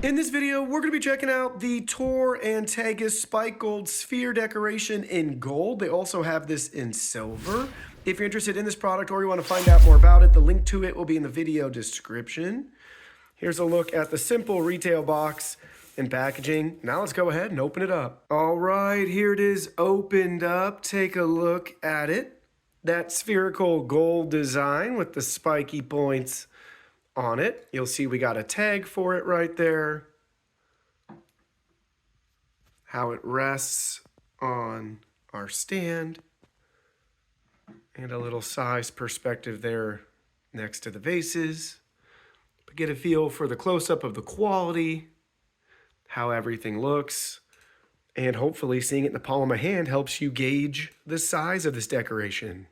In this video, we're going to be checking out the Torre and Tagus Spike Gold Sphere decoration in gold. They also have this in silver. If you're interested in this product or you want to find out more about it, the link to it will be in the video description. Here's a look at the simple retail box and packaging. Now let's go ahead and open it up. All right, here it is opened up. Take a look at it. That spherical gold design with the spiky points on it. You'll see we got a tag for it right there. How it rests on our stand. And a little size perspective there next to the vases. But get a feel for the close-up of the quality, how everything looks, and hopefully seeing it in the palm of my hand helps you gauge the size of this decoration.